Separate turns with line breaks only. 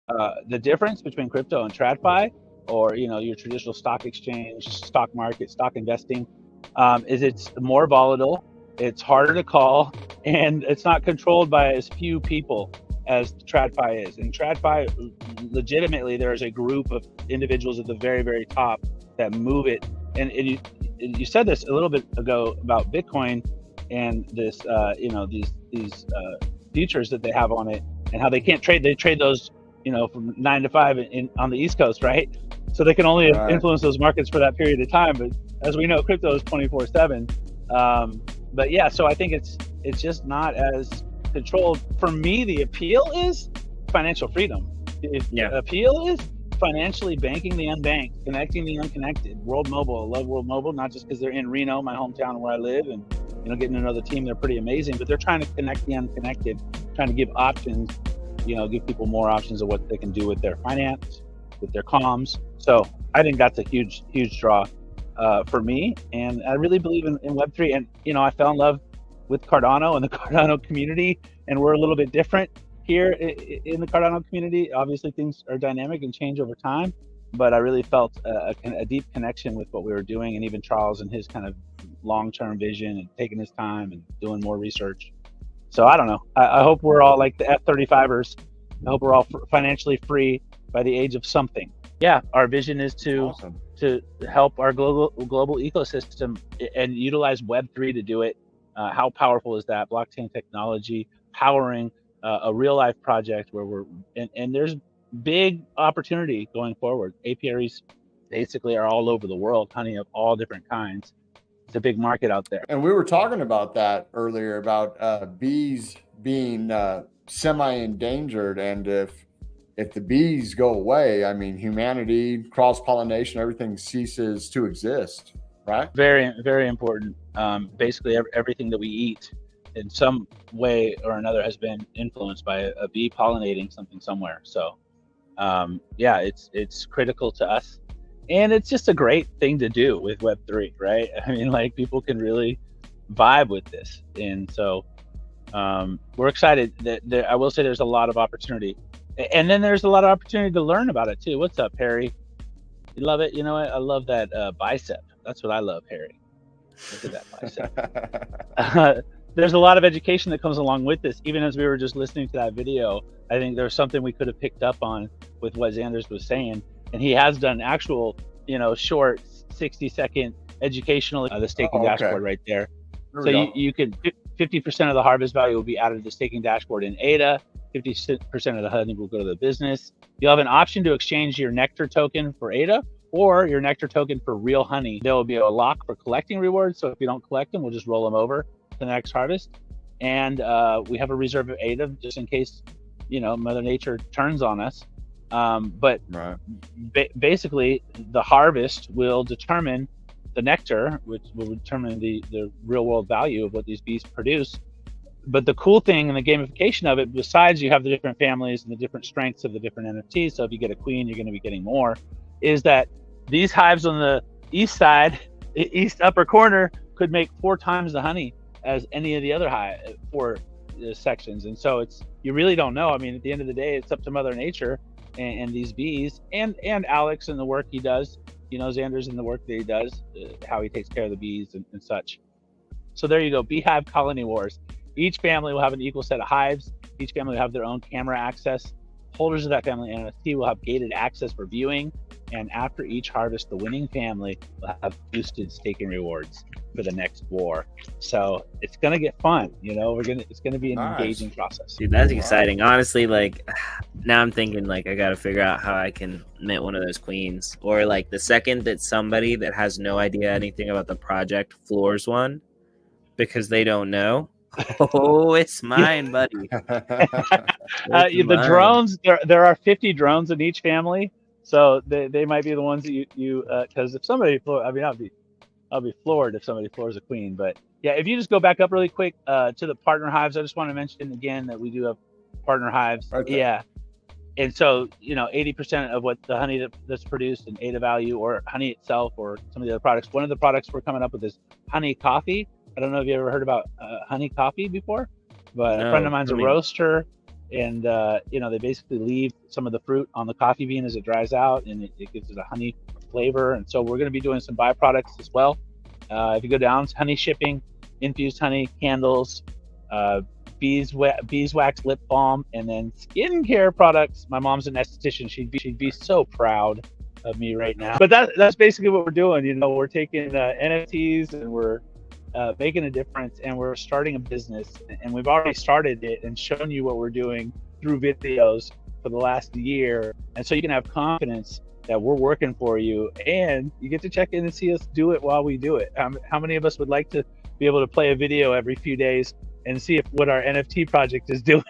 The difference between crypto and TradFi, or your traditional stock exchange, stock market, stock investing, is it's more volatile, it's harder to call, and it's not controlled by as few people as TradFi is. And TradFi, legitimately, there is a group of individuals at the very, very top that move it. And you said this a little bit ago about Bitcoin and this, these futures that they have on it, and how they can't trade. They trade those, from 9 to 5 on the East Coast, right? So they can only influence those markets for that period of time. But as we know, crypto is 24/7. But yeah, so I think it's just not as controlled. For me, the appeal is financial freedom. The appeal is financially banking the unbanked, connecting the unconnected. World Mobile, I love World Mobile, not just because they're in Reno, my hometown where I live, and getting to know the team, they're pretty amazing, but they're trying to connect the unconnected, trying to give options, give people more options of what they can do with their finance, with their comms. So I think that's a huge, huge draw for me. And I really believe in Web3. And, I fell in love with Cardano and the Cardano community, and we're a little bit different here in the Cardano community. Obviously, things are dynamic and change over time, but I really felt a deep connection with what we were doing, and even Charles and his kind of long-term vision and taking his time and doing more research. So I don't know. I hope we're all like the F-35ers. I hope we're all financially free by the age of something. Yeah, our vision is to help our global ecosystem and utilize Web3 to do it. How powerful is that? Blockchain technology powering a real life project where and there's big opportunity going forward. Apiaries basically are all over the world, honey of all different kinds. It's a big market out there.
And we were talking about that earlier, about bees being semi-endangered, and if the bees go away, I mean, humanity, cross-pollination, everything ceases to exist, right?
Very, very important. Basically, everything that we eat in some way or another has been influenced by a bee pollinating something somewhere. So, yeah, it's critical to us. And it's just a great thing to do with Web3, right? I mean, like, people can really vibe with this. And so we're excited that I will say there's a lot of opportunity. And then there's a lot of opportunity to learn about it too. What's up, Harry? You love it? You know what? I love that bicep. That's what I love, Harry. Look at that bicep. There's a lot of education that comes along with this. Even as we were just listening to that video, I think there's something we could have picked up on with what Xanders was saying. And he has done actual, short 60-second educational, the staking dashboard right there. So you could, 50% of the harvest value will be added to the staking dashboard in ADA. 50% of the honey will go to the business. You'll have an option to exchange your nectar token for ADA or your nectar token for real honey. There will be a lock for collecting rewards. So if you don't collect them, we'll just roll them over to the next harvest. And we have a reserve of ADA just in case, Mother Nature turns on us. But basically, the harvest will determine the nectar, which will determine the real world value of what these bees produce. But the cool thing and the gamification of it, besides you have the different families and the different strengths of the different NFTs, so if you get a queen, you're going to be getting more, is that these hives on the east side, east upper corner, could make 4 times the honey as any of the other four sections. And so you really don't know. I mean, at the end of the day, it's up to Mother Nature and these bees and Alex and the work he does, Xanders and the work that he does, how he takes care of the bees and such. So there you go, Beehive Colony Wars. Each family will have an equal set of hives. Each family will have their own camera access. Holders of that family NFT will have gated access for viewing. And after each harvest, the winning family will have boosted staking rewards for the next war. So it's gonna get fun, it's gonna be an engaging process.
Dude, that's exciting. Honestly, like, now I'm thinking, like, I gotta figure out how I can mint one of those queens. Or like the second that somebody that has no idea anything about the project floors one because they don't know. Oh, it's mine, buddy.
The drones, there are 50 drones in each family. So they might be the ones that you because if somebody I'll be floored if somebody floors a queen. But yeah, if you just go back up really quick to the partner hives, I just want to mention again that we do have partner hives. Yeah. And so, 80% of what the honey that's produced in ADA value or honey itself or some of the other products, one of the products we're coming up with is honey coffee. I don't know if you ever heard about honey coffee before, but a friend of mine's a roaster. and you know, they basically leave some of the fruit on the coffee bean as it dries out, and it gives it a honey flavor. And so we're going to be doing some byproducts as well. If you go down, honey shipping, infused honey, candles, beeswax lip balm, and then skincare products. My mom's an esthetician. She'd be so proud of me right now. But that's basically what we're doing. You know, we're taking NFTs and we're making a difference, and we're starting a business, and we've already started it and shown you what we're doing through videos for the last year. And so you can have confidence that we're working for you, and you get to check in and see us do it while we do it. How many of us would like to be able to play a video every few days and see if what our NFT project is doing?